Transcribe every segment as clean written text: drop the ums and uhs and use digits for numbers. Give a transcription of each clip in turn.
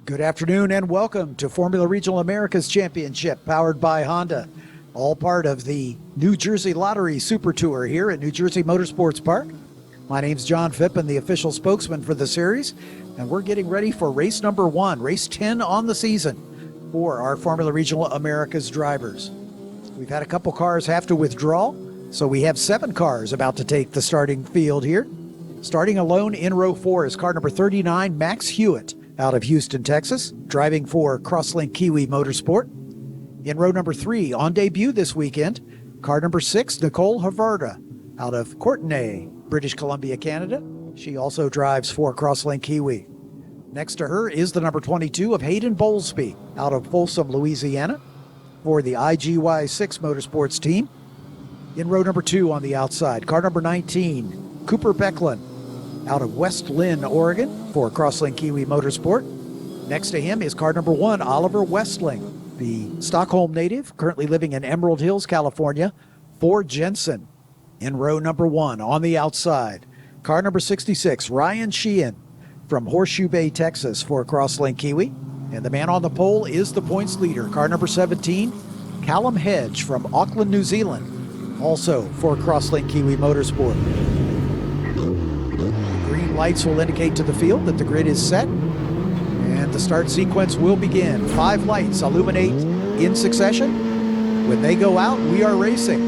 Good afternoon and welcome to Formula Regional Americas Championship, powered by Honda. All part of the New Jersey Lottery SpeedTour here at New Jersey Motorsports Park. My name's John Phippen, the official spokesman for the series, and we're getting ready for race number 1, race 10 on the season for our Formula Regional Americas drivers. We've had a couple cars have to withdraw, so we have 7 cars about to take the starting field here. Starting alone in row 4 is car number 39, Max Hewitt, out of Houston, Texas, driving for Crosslink Kiwi Motorsport. In row number 3, on debut this weekend, car number 6, Nicole Havrda, out of Courtenay, British Columbia, Canada. She also drives for Crosslink Kiwi. Next to her is the number 22 of Hayden Bowlsbey, out of Folsom, Louisiana, for the IGY6 Motorsports team. In row number 2 on the outside, car number 19, Cooper Becklin, out of Westling, Oregon, for Crosslink Kiwi Motorsport. Next to him is car number 1, Oliver Westling, the Stockholm native, currently living in Emerald Hills, California, for Jensen. In row number 1 on the outside, car number 66, Ryan Shehan, from Horseshoe Bay, Texas, for Crosslink Kiwi. And the man on the pole is the points leader, car number 17, Callum Hedge, from Auckland, New Zealand, also for Crosslink Kiwi Motorsport. Green lights will indicate to the field that the grid is set, and the start sequence will begin. 5 lights illuminate in succession. When they go out, we are racing.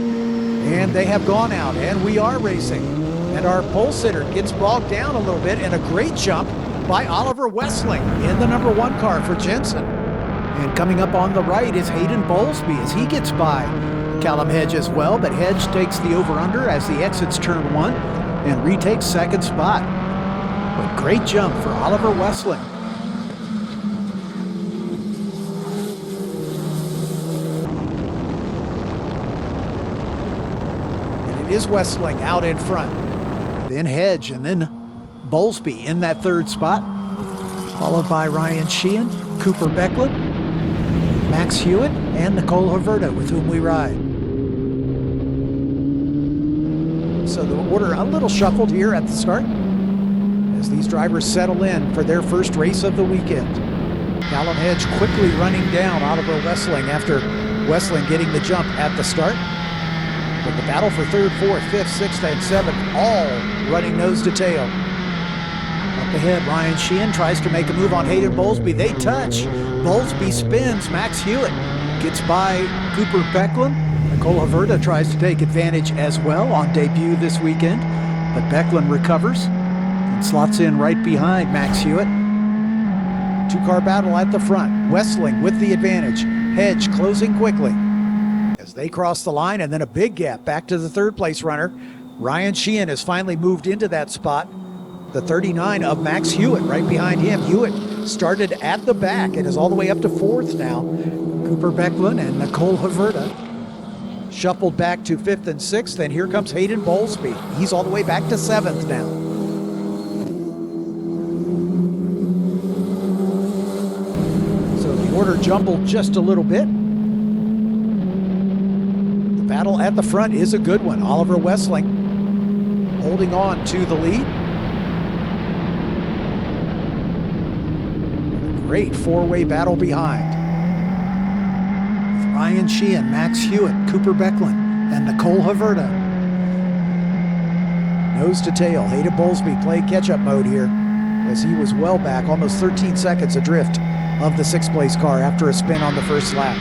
And they have gone out, and we are racing. And our pole sitter gets bogged down a little bit, and a great jump by Oliver Westling in the number 1 car for Jensen. And coming up on the right is Hayden Bowlsbey as he gets by Callum Hedge as well, but Hedge takes the over-under as he exits turn 1 and retakes second spot. But great jump for Oliver Westling. And it is Westling out in front. Then Hedge, and then Bowlsbey in that third spot, followed by Ryan Shehan, Cooper Becklin, Max Hewitt, and Nicole Havrda, with whom we ride. So the order a little shuffled here at the start as these drivers settle in for their first race of the weekend. Callum Hedge quickly running down Oliver Westling after Westling getting the jump at the start. But the battle for 3rd, 4th, 5th, 6th, and 7th, all running nose to tail. Up ahead, Ryan Shehan tries to make a move on Hayden Bowlsbey. They touch. Bowlsbey spins. Max Hewitt gets by Cooper Becklin. Nicole Havrda tries to take advantage as well on debut this weekend, but Becklin recovers and slots in right behind Max Hewitt. 2-car battle at the front. Westling with the advantage. Hedge closing quickly as they cross the line, and then a big gap back to the 3rd place runner. Ryan Shehan has finally moved into that spot. The 39 of Max Hewitt right behind him. Hewitt started at the back and is all the way up to 4th now. Cooper Becklin and Nicole Havrda shuffled back to 5th and 6th, and here comes Hayden Bowlsbey. He's all the way back to 7th now. So the order jumbled just a little bit. The battle at the front is a good one. Oliver Westling holding on to the lead. A great 4-way battle behind. Ryan Shehan, Max Hewitt, Cooper Becklin, and Nicole Havrda. Nose to tail, Hayden Bowlsbey played catch-up mode here as he was well back, almost 13 seconds adrift of the 6th place car after a spin on the first lap.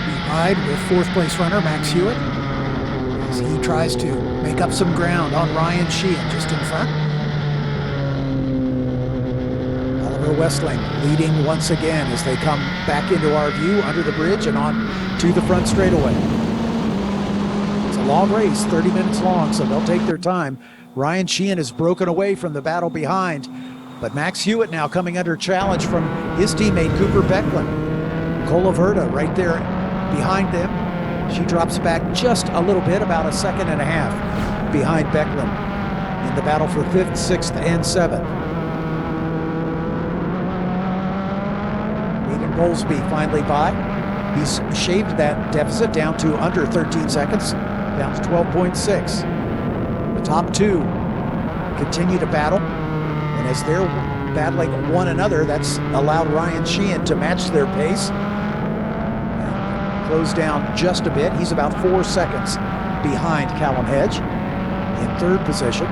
We ride with 4th place runner Max Hewitt as he tries to make up some ground on Ryan Shehan just in front. Westling leading once again as they come back into our view under the bridge and on to the front straightaway. It's a long race, 30 minutes long, so they'll take their time. Ryan Shehan has broken away from the battle behind, but Max Hewitt now coming under challenge from his teammate Cooper Becklin. Nicole Havrda right there behind them. She drops back just a little bit, about 1.5 seconds behind Becklin in the battle for 5th, 6th, and 7th. Bowlsbey finally by. He's shaved that deficit down to under 13 seconds, down to 12.6. The top 2 continue to battle, and as they're battling one another. That's allowed Ryan Shehan to match their pace. And close down just a bit. He's about 4 seconds behind Callum Hedge in third position.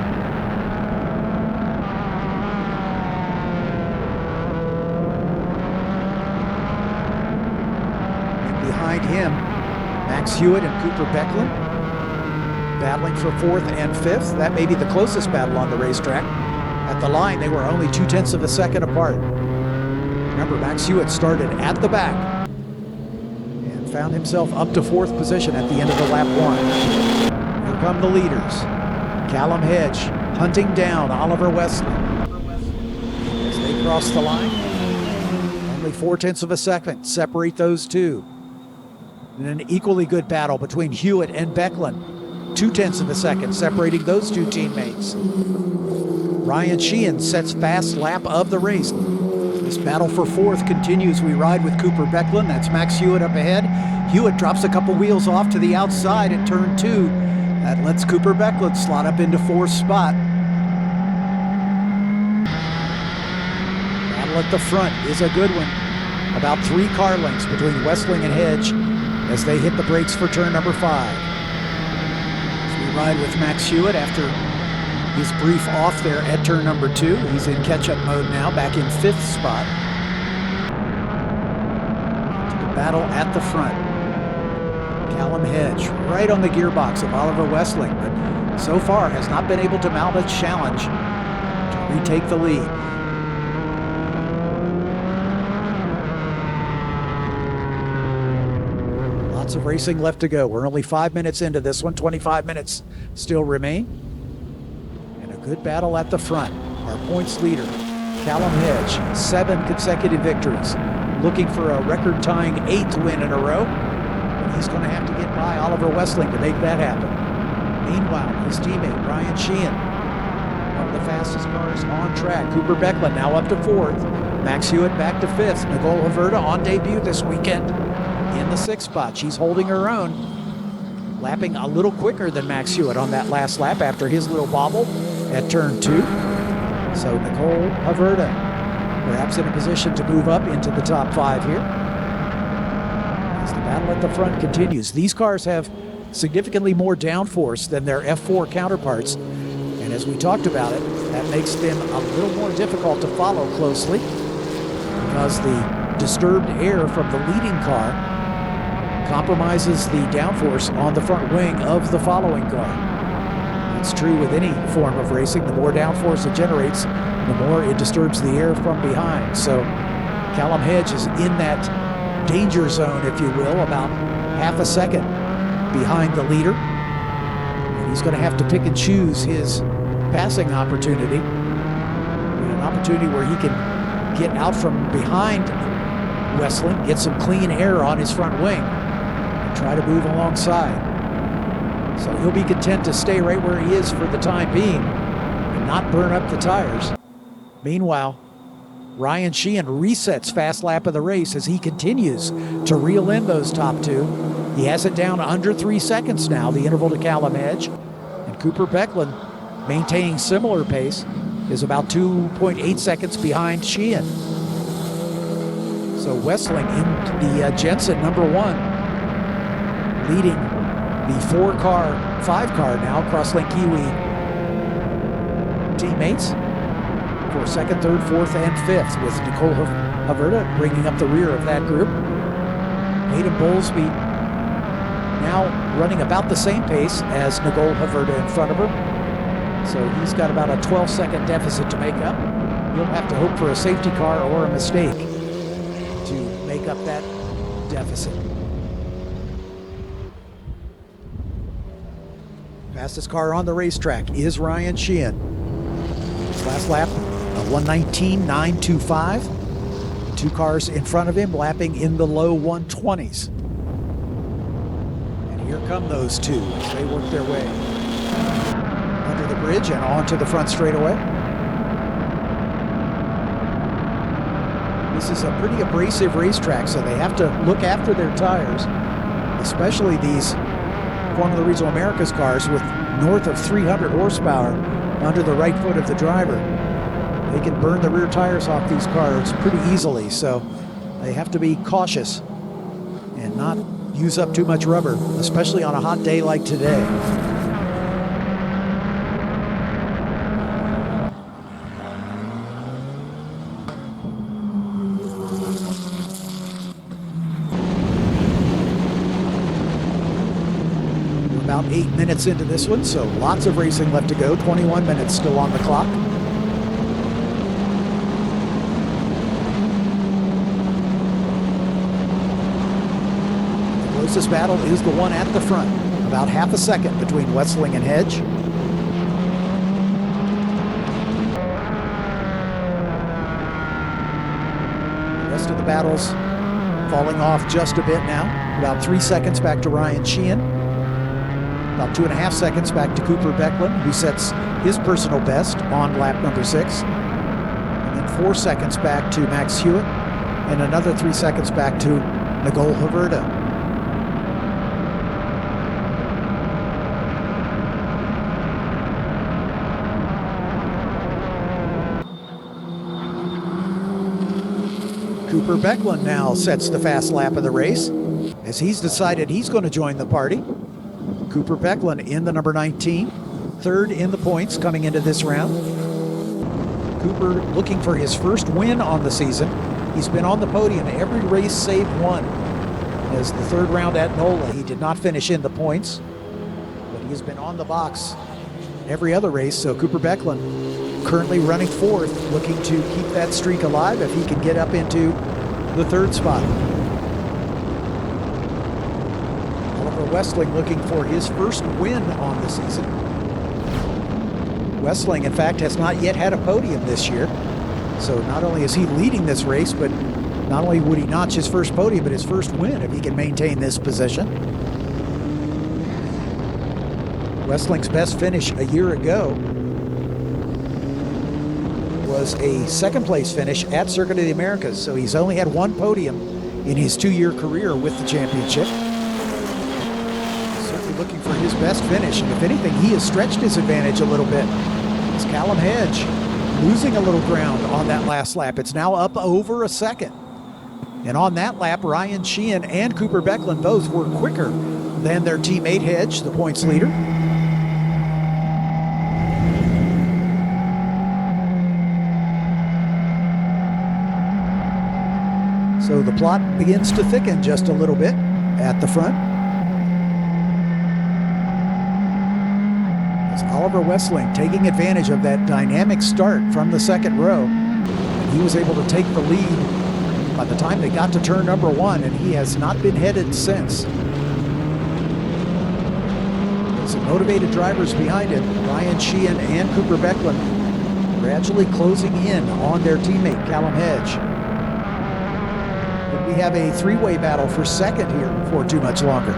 And behind him, Max Hewitt and Cooper Becklin battling for fourth and fifth. That may be the closest battle on the racetrack. At the line, they were only 0.2 of a second apart. Remember, Max Hewitt started at the back and found himself up to fourth position at the end of the lap one. Here come the leaders. Callum Hedge hunting down Oliver Westling as they cross the line. Only 0.4 of a second separate those two. And an equally good battle between Hewitt and Becklin. 0.2 of a second separating those two teammates. Ryan Shehan sets fast lap of the race. This battle for fourth continues. We ride with Cooper Becklin. That's Max Hewitt up ahead. Hewitt drops a couple wheels off to the outside at turn 2. That lets Cooper Becklin slot up into fourth spot. Battle at the front is a good one. About 3 car lengths between Westling and Hedge as they hit the brakes for turn number 5. As we ride with Max Hewitt after his brief off there at turn number 2. He's in catch-up mode now, back in 5th spot. To the battle at the front. Callum Hedge right on the gearbox of Oliver Westling, but so far has not been able to mount a challenge to retake the lead. Lots of racing left to go. We're only 5 minutes into this one. 25 minutes still remain. Good battle at the front. Our points leader, Callum Hedge, 7 consecutive victories, looking for a record-tying 8th win in a row. But he's going to have to get by Oliver Westling to make that happen. Meanwhile, his teammate, Ryan Shehan, one of the fastest cars on track. Cooper Becklin now up to 4th. Max Hewitt back to 5th. Nicole Havrda on debut this weekend in the 6th spot. She's holding her own, lapping a little quicker than Max Hewitt on that last lap after his little bobble at turn 2. So Nicole Havrda perhaps in a position to move up into the top 5 here as the battle at the front continues. These cars have significantly more downforce than their F4 counterparts, and as we talked about it, that makes them a little more difficult to follow closely because the disturbed air from the leading car compromises the downforce on the front wing of the following car. It's true with any form of racing. The more downforce it generates, the more it disturbs the air from behind. So Callum Hedge is in that danger zone, if you will, about half a second behind the leader. And he's going to have to pick and choose his passing opportunity. An opportunity where he can get out from behind Westling, get some clean air on his front wing, and try to move alongside. So he'll be content to stay right where he is for the time being and not burn up the tires. Meanwhile, Ryan Shehan resets fast lap of the race as he continues to reel in those top 2. He has it down under 3 seconds now, the interval to Callum Hedge. And Cooper Becklin, maintaining similar pace, is about 2.8 seconds behind Shehan. So Westling in the Jensen number 1, leading the 5-car now, Crosslink Kiwi teammates for 2nd, 3rd, 4th, and 5th, with Nicole Havrda bringing up the rear of that group. Hayden Bowlsbey now running about the same pace as Nicole Havrda in front of her. So he's got about a 12-second deficit to make up. You'll have to hope for a safety car or a mistake to make up that deficit. Fastest car on the racetrack is Ryan Shehan. His last lap, a 1:19.925. 2 cars in front of him lapping in the low 120s. And here come those 2 as they work their way under the bridge and onto the front straightaway. This is a pretty abrasive racetrack, so they have to look after their tires, especially these Formula Regional Americas cars with north of 300 horsepower under the right foot of the driver. they can burn the rear tires off these cars pretty easily, so they have to be cautious and not use up too much rubber, especially on a hot day like today. We're about 8 minutes into this one, so lots of racing left to go. 21 minutes still on the clock. This battle is the one at the front. About half a second between Westling and Hedge. The rest of the battles falling off just a bit now. About 3 seconds back to Ryan Shehan. About 2.5 seconds back to Cooper Becklin, who sets his personal best on lap number 6. And then 4 seconds back to Max Hewitt. And another 3 seconds back to Nicole Havrda. Cooper Becklin now sets the fast lap of the race as he's decided he's going to join the party. Cooper Becklin in the number 19, third in the points coming into this round. Cooper looking for his first win on the season. He's been on the podium every race save one. As the third round at NOLA, he did not finish in the points, but he has been on the box every other race. So Cooper Becklin currently running fourth, looking to keep that streak alive if he can get up into the third spot. Oliver Westling looking for his first win on the season. Westling, in fact, has not yet had a podium this year. So not only is he leading this race, but not only would he notch his first podium, but his first win if he can maintain this position. Westling's best finish a year ago was a second place finish at Circuit of the Americas, so he's only had one podium in his 2-year career with the championship. Certainly looking for his best finish, and if anything, he has stretched his advantage a little bit. It's Callum Hedge losing a little ground on that last lap. It's now up over a second. And on that lap, Ryan Shehan and Cooper Becklin both were quicker than their teammate Hedge, the points leader. So the plot begins to thicken just a little bit at the front. It's Oliver Westling taking advantage of that dynamic start from the second row. And he was able to take the lead by the time they got to turn number 1, and he has not been headed since. Some motivated drivers behind him, Ryan Shehan and Cooper Becklin, gradually closing in on their teammate Callum Hedge. We have a three-way battle for second here before too much longer.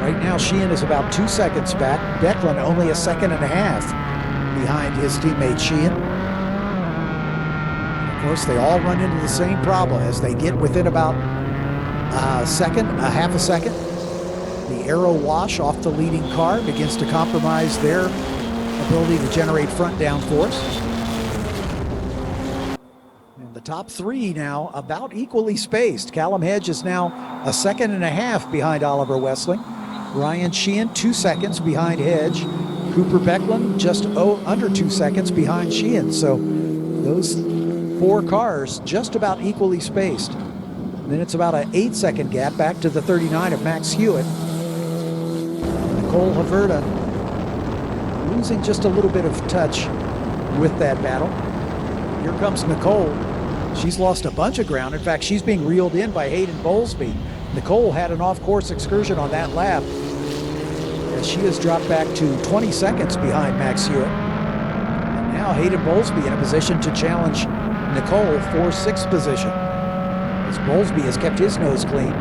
Right now, Shehan is about 2 seconds back. Becklin only 1.5 seconds behind his teammate Shehan. Of course, they all run into the same problem as they get within about a second, a half a second. The aero wash off the leading car begins to compromise their ability to generate front downforce. Top three now about equally spaced. Callum Hedge is now 1.5 seconds behind Oliver Westling. Ryan Shehan 2 seconds behind Hedge. Cooper Becklin just under 2 seconds behind Shehan. So those 4 cars just about equally spaced. Then it's about an 8-second gap back to the 39 of Max Hewitt. Nicole Havrda losing just a little bit of touch with that battle. Here comes Nicole. She's lost a bunch of ground. In fact, she's being reeled in by Hayden Bowlsbey. Nicole had an off-course excursion on that lap, as she has dropped back to 20 seconds behind Max Hewitt. And now Hayden Bowlsbey in a position to challenge Nicole for 6th position, as Bowlsbey has kept his nose clean.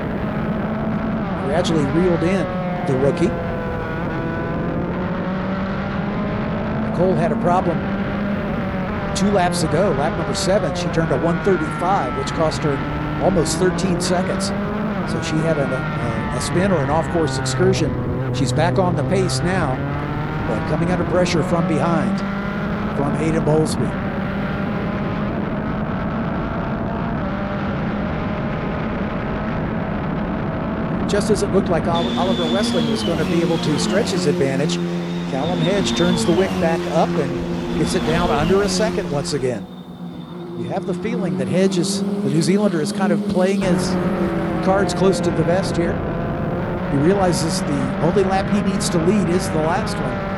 Gradually reeled in the rookie. Nicole had a problem 2 laps ago, lap number 7, she turned a 135, which cost her almost 13 seconds. So she had a spin or an off-course excursion. She's back on the pace now, but coming under pressure from behind. from Hayden Bowlsbey. Just as it looked like Oliver Westling was going to be able to stretch his advantage, Callum Hedge turns the wick back up and gets it down under a second once again. You have the feeling that Hedge, the New Zealander, is kind of playing his cards close to the vest here. He realizes the only lap he needs to lead is the last one.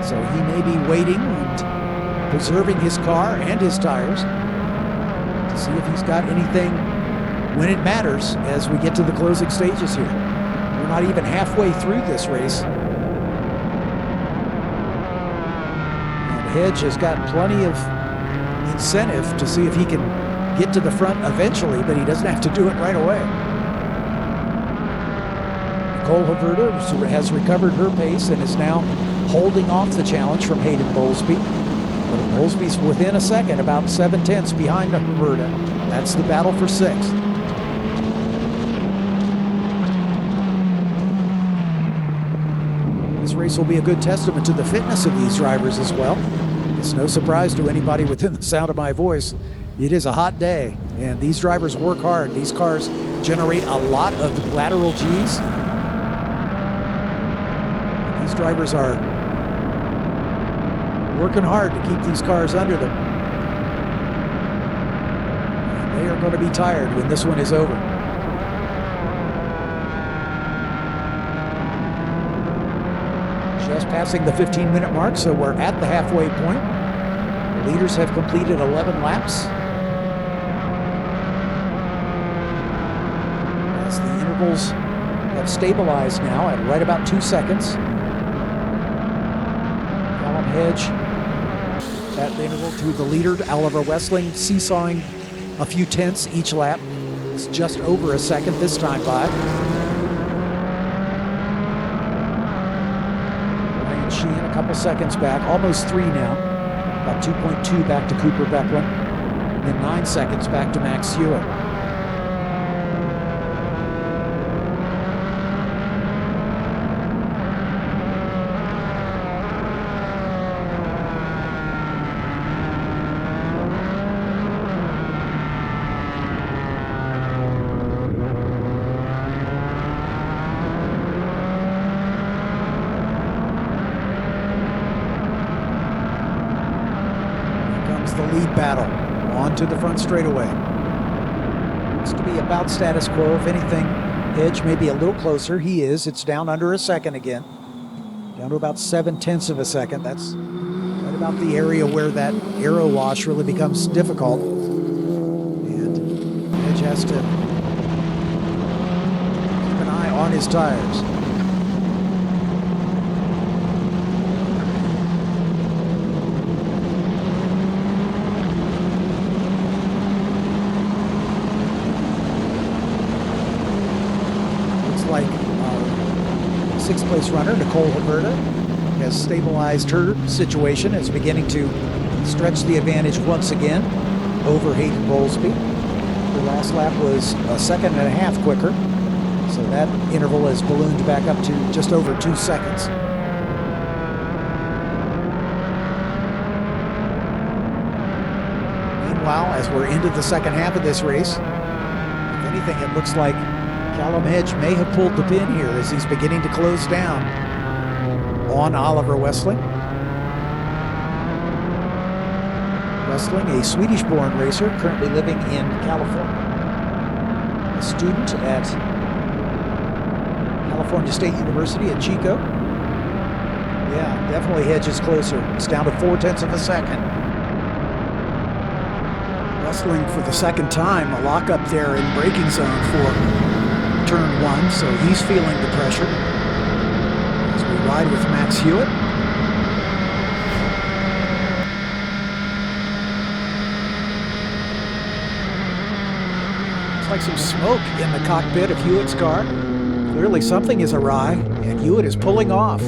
So he may be waiting and preserving his car and his tires to see if he's got anything when it matters as we get to the closing stages here. We're not even halfway through this race. And Hedge has got plenty of incentive to see if he can get to the front eventually, but he doesn't have to do it right away. Nicole Havrda has recovered her pace and is now holding off the challenge from Hayden Bowlsbey. But Bowlsbey's within a second, about 7/10 behind Havrda. That's the battle for sixth. This race will be a good testament to the fitness of these drivers as well. It's no surprise to anybody within the sound of my voice. It is a hot day, and these drivers work hard. These cars generate a lot of lateral Gs. These drivers are working hard to keep these cars under them. And they are going to be tired when this one is over. Just passing the 15-minute mark, so we're at the halfway point. The leaders have completed 11 laps. As the intervals have stabilized now at right about 2 seconds. Callum Hedge at the interval to the leader, Oliver Westling, seesawing a few tenths each lap. It's just over a second this time by. Shehan a couple seconds back, almost 3 now. About 2.2 back to Cooper Becklin. And then 9 seconds back to Max Hewitt. The lead battle onto the front straightaway. Looks to be about status quo. If anything, Hedge may be a little closer. He is. It's down under a second again. Down to about 7/10 of a second. That's right about the area where that aero wash really becomes difficult. And Hedge has to keep an eye on his tires. Like sixth place runner Nicole Havrda has stabilized her situation, is beginning to stretch the advantage once again over Hayden Bowlsbey. Her last lap was a second and a half quicker, so that interval has ballooned back up to just over 2 seconds. Meanwhile, as we're into the second half of this race, if anything, it looks like Callum Hedge may have pulled the pin here as he's beginning to close down on Oliver Westling. Westling, a Swedish-born racer, currently living in California. A student at California State University at Chico. Yeah, definitely Hedge is closer. It's down to 4/10 of a second. Westling for the second time, a lock up there in braking zone for turn 1, so he's feeling the pressure as we ride with Max Hewitt. It's like some smoke in the cockpit of Hewitt's car. Clearly something is awry, and Hewitt is pulling off.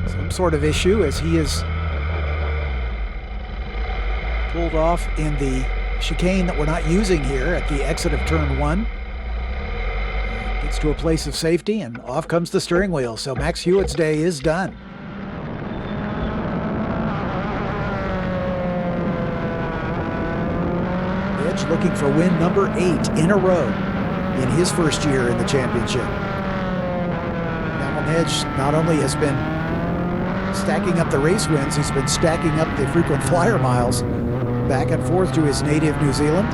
Some sort of issue as he is pulled off in the chicane that we're not using here at the exit of turn 1. Gets to a place of safety, and off comes the steering wheel. So Max Hewitt's day is done. Hedge looking for win number 8 in a row in his first year in the championship. Callum Hedge not only has been stacking up the race wins, he's been stacking up the frequent flyer miles back and forth to his native New Zealand.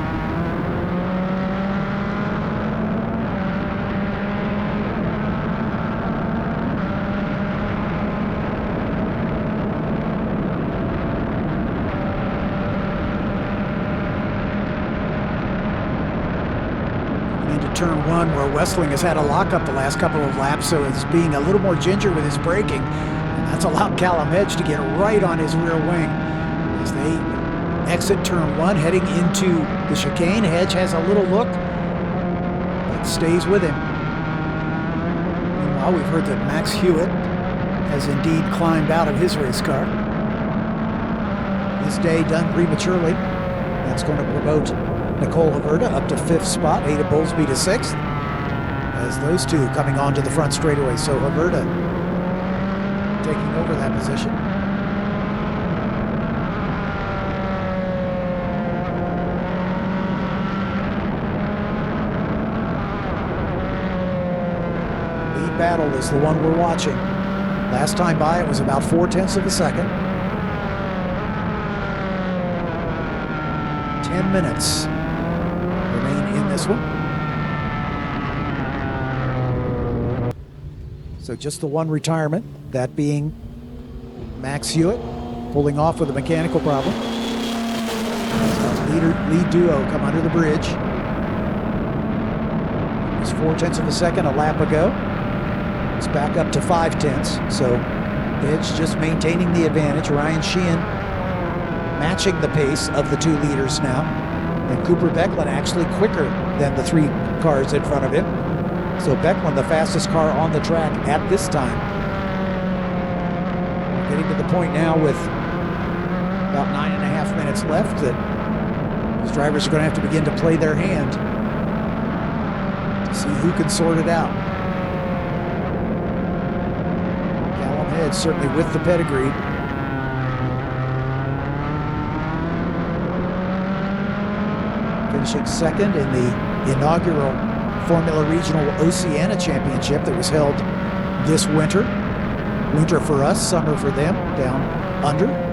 Turn 1, where Westling has had a lockup the last couple of laps, so it's being a little more ginger with his braking, and that's allowed Callum Hedge to get right on his rear wing as they exit turn 1, heading into the chicane. Hedge has a little look, but stays with him. Meanwhile, we've heard that Max Hewitt has indeed climbed out of his race car. His day done prematurely. That's going to promote Nicole Havrda up to 5th spot, Hayden Bowlsbey to 6th, as those two coming onto the front straightaway. So Havrda taking over that position. Lead battle is the one we're watching. Last time by, it was about 0.4 of a second. 10 minutes remain in this one. So just the one retirement, that being Max Hewitt, pulling off with a mechanical problem. Lead duo come under the bridge. It was 0.4 of a second a lap ago. It's back up to 0.5. So Hedge just maintaining the advantage. Ryan Shehan matching the pace of the 2 leaders now. And Cooper Becklin actually quicker than the 3 cars in front of him. So Becklin, the fastest car on the track at this time. We're getting to the point now with about 9.5 minutes left that these drivers are going to have to begin to play their hand to see who can sort it out. Callum Hedge certainly with the pedigree. Finishing second in the inaugural Formula Regional Oceania Championship that was held this winter. Winter for us, summer for them, down under.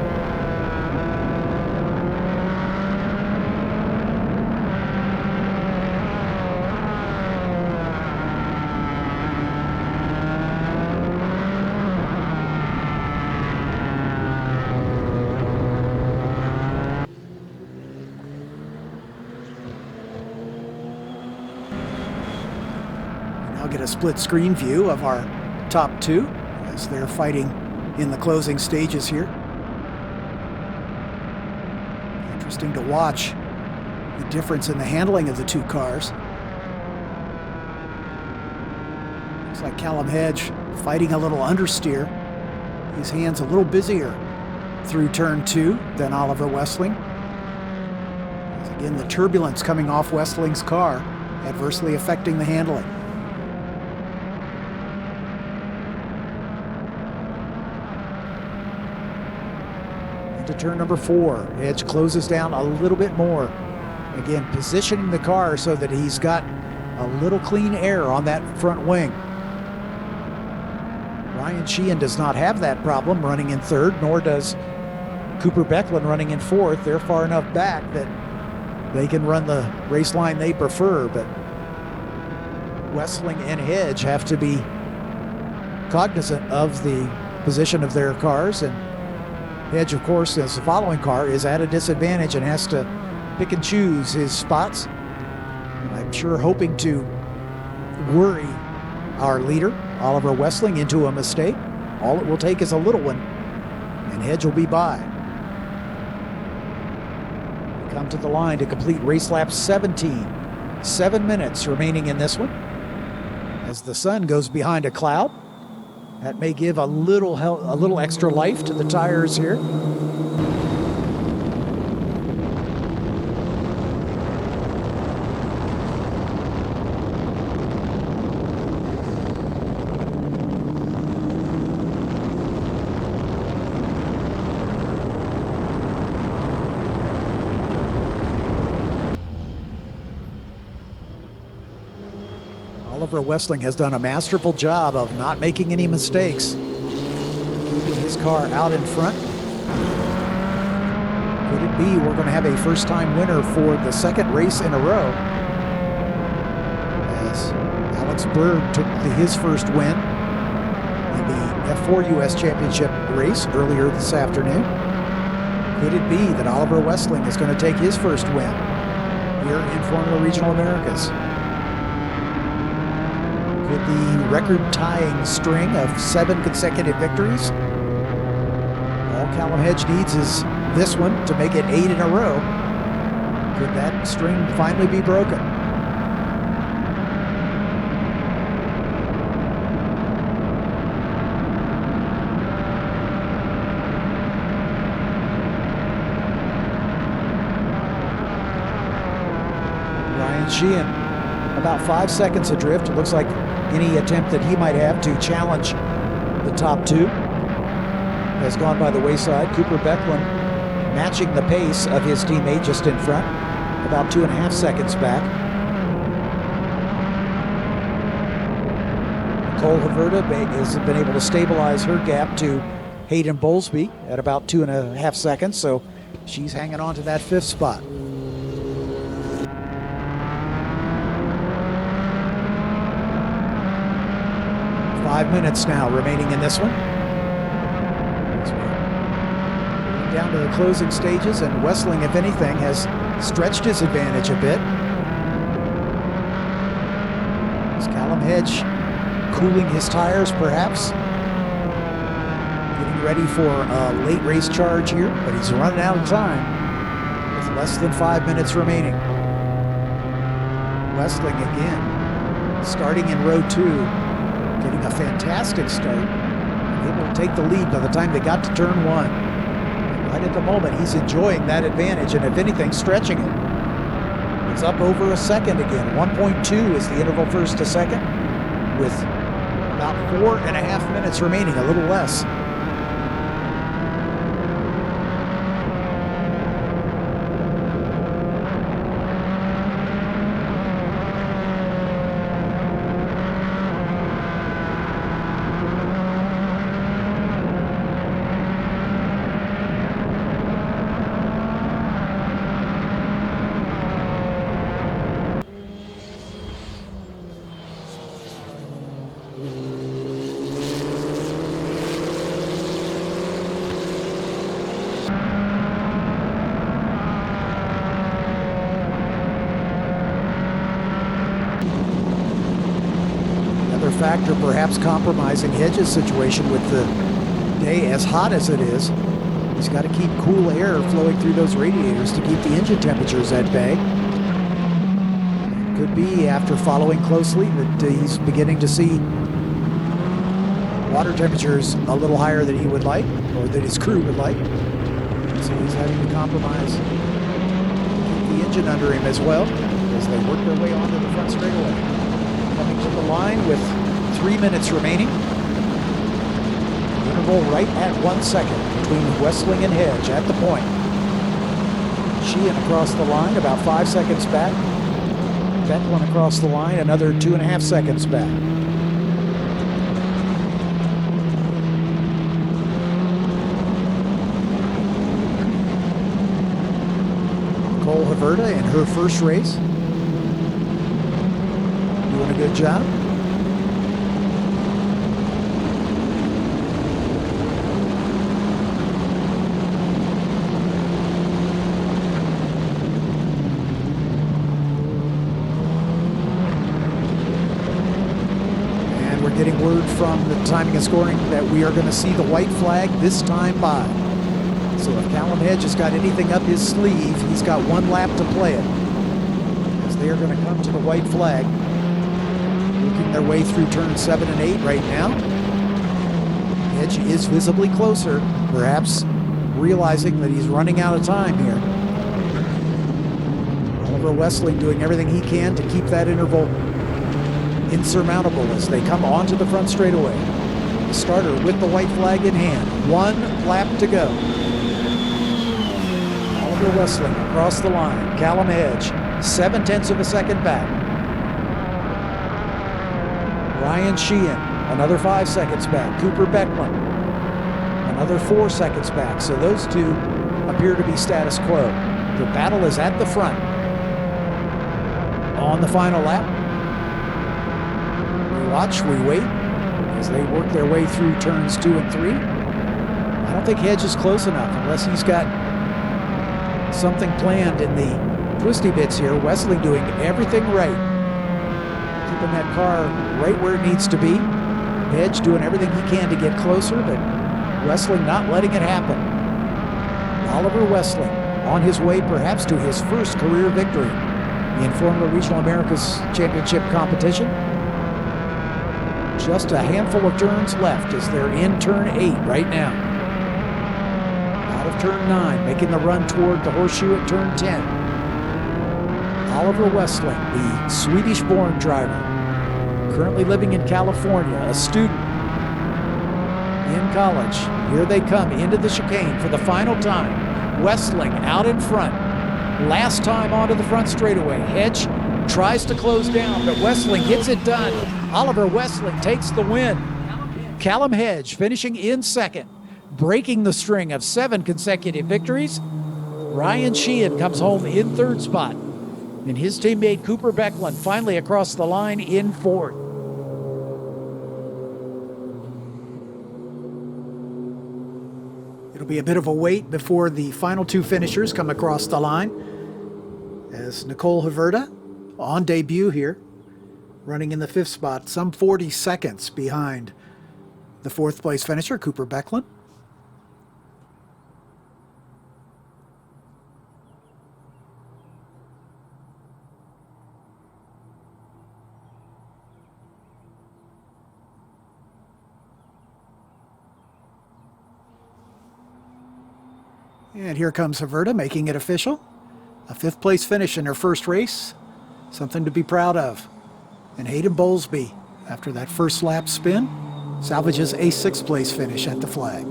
I'll get a split screen view of our top 2 as they're fighting in the closing stages here. Interesting to watch the difference in the handling of the 2 cars. Looks like Callum Hedge fighting a little understeer. His hands a little busier through turn 2 than Oliver Westling. As again, the turbulence coming off Westling's car adversely affecting the handling. To turn number 4, Hedge closes down a little bit more. Again, positioning the car so that he's got a little clean air on that front wing. Ryan Shehan does not have that problem running in 3rd, nor does Cooper Becklin running in 4th. They're far enough back that they can run the race line they prefer, but Westling and Hedge have to be cognizant of the position of their cars, and Hedge, of course, as the following car, is at a disadvantage and has to pick and choose his spots. And I'm sure hoping to worry our leader, Oliver Westling, into a mistake. All it will take is a little one, and Hedge will be by. We come to the line to complete race lap 17. 7 minutes remaining in this one. As the sun goes behind a cloud, that may give a little extra life to the tires here. Oliver Westling has done a masterful job of not making any mistakes. Keeping his car out in front. Could it be we're going to have a first-time winner for the second race in a row? As Alex Berg took his first win in the F4 US Championship race earlier this afternoon. Could it be that Oliver Westling is going to take his first win here in Formula Regional Americas? Could the record-tying string of 7 consecutive victories? All Callum Hedge needs is this one to make it 8 in a row. Could that string finally be broken? Shehan about 5 seconds adrift. It looks like any attempt that he might have to challenge the top 2 has gone by the wayside. Cooper Becklin matching the pace of his teammate just in front, about 2.5 seconds back. Nicole Havrda has been able to stabilize her gap to Hayden Bowlsbey at about 2.5 seconds, so she's hanging on to that 5th spot. 5 minutes now remaining in this one. Down to the closing stages, and Westling, if anything, has stretched his advantage a bit. Is Callum Hedge cooling his tires, perhaps? Getting ready for a late race charge here, but he's running out of time with less than 5 minutes remaining. Westling again, starting in row 2. Getting a fantastic start, able to take the lead by the time they got to turn 1. Right at the moment, he's enjoying that advantage, and if anything, stretching it. It's up over a second again. 1.2 is the interval first to second, with about 4.5 minutes remaining, a little less. Factor perhaps compromising Hedge's situation with the day as hot as it is. He's got to keep cool air flowing through those radiators to keep the engine temperatures at bay. Could be, after following closely, that he's beginning to see water temperatures a little higher than he would like, or that his crew would like. So he's having to compromise to keep the engine under him as well as they work their way onto the front straightaway. Coming to the line with 3 minutes remaining. Interval right at 1 second between Westling and Hedge at the point. Shehan across the line, about 5 seconds back. Becklin across the line, another 2.5 seconds back. Nicole Havrda in her first race. Doing a good job. Getting word from the timing and scoring that we are going to see the white flag this time by. So if Callum Hedge has got anything up his sleeve, he's got 1 lap to play it. As they are going to come to the white flag, working their way through turn 7 and 8 right now. Hedge is visibly closer, perhaps realizing that he's running out of time here. Oliver Westling doing everything he can to keep that interval insurmountable as they come onto the front straightaway. The starter with the white flag in hand. 1 lap to go. Oliver Westling across the line. Callum Hedge 0.7 of a second back. Ryan Shehan, another 5 seconds back. Cooper Becklin, another 4 seconds back. So those two appear to be status quo. The battle is at the front. On the final lap, we watch, we wait as they work their way through turns 2 and 3. I don't think Hedge is close enough unless he's got something planned in the twisty bits here. Westling doing everything right, keeping that car right where it needs to be. Hedge doing everything he can to get closer, but Westling not letting it happen. Oliver Westling on his way perhaps to his first career victory in Formula Regional America's Championship competition. Just a handful of turns left as they're in turn 8 right now. Out of turn 9, making the run toward the horseshoe at turn 10. Oliver Westling, the Swedish-born driver, currently living in California, a student in college. Here they come into the chicane for the final time. Westling out in front. Last time onto the front straightaway. Hedge tries to close down, but Westling gets it done. Oliver Westling takes the win. Callum Hedge finishing in second, breaking the string of 7 consecutive victories. Ryan Shehan comes home in third spot, and his teammate Cooper Becklin finally across the line in fourth. It'll be a bit of a wait before the final 2 finishers come across the line, as Nicole Havrda on debut here, running in the 5th spot, some 40 seconds behind the 4th place finisher, Cooper Becklin. And here comes Havrda making it official. A 5th place finish in her first race. Something to be proud of. And Hayden Bowlsbey, after that first lap spin, salvages a 6th place finish at the flag.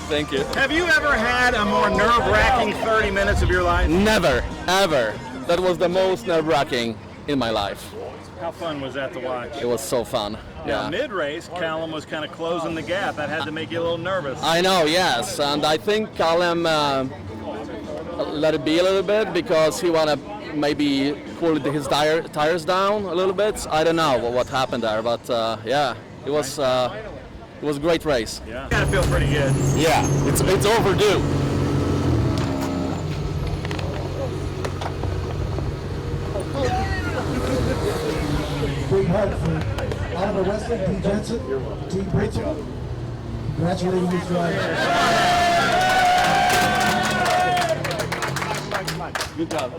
Thank you. Have you ever had a more nerve-wracking 30 minutes of your life? Never, ever. That was the most nerve-wracking in my life. How fun was that to watch? It was so fun. Now, Yeah. mid-race, Callum was kind of closing the gap. That had to make you a little nervous. I know, yes, and I think Callum let it be a little bit because he wanted maybe cool his tires down a little bit. I don't know what happened there, but yeah, it was a great race. Yeah, gotta feel pretty good. Yeah, it's overdue. Big hug for Oliver Westling, Team Jensen, Team Bridget. Congratulating these drivers. Good job.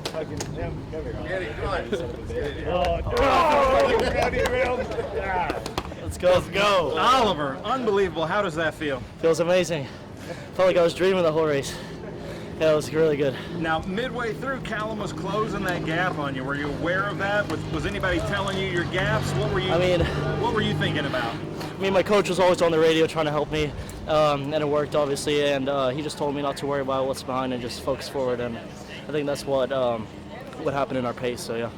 Let's go. Oliver, unbelievable. How does that feel? Feels amazing. Felt like I was dreaming the whole race. Yeah, it was really good. Now, midway through, Callum was closing that gap on you. Were you aware of that? Was anybody telling you your gaps? What were you thinking about? I mean, my coach was always on the radio trying to help me, and it worked, obviously, and he just told me not to worry about what's behind and just focus forward, and I think that's what happened in our pace, so yeah.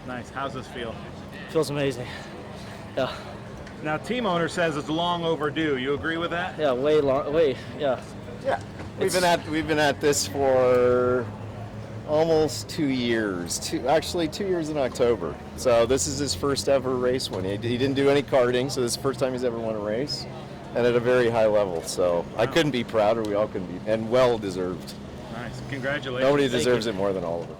Nice. How's this feel? Feels amazing. Yeah. Now, team owner says it's long overdue. You agree with that? Yeah, yeah. Yeah, we've been at this for almost 2 years. 2 years in October. So this is his first ever race win. He didn't do any karting, so this is the first time he's ever won a race, and at a very high level. So I couldn't be prouder. We all couldn't be, and well deserved. Nice. Congratulations. Nobody deserves it more than Oliver.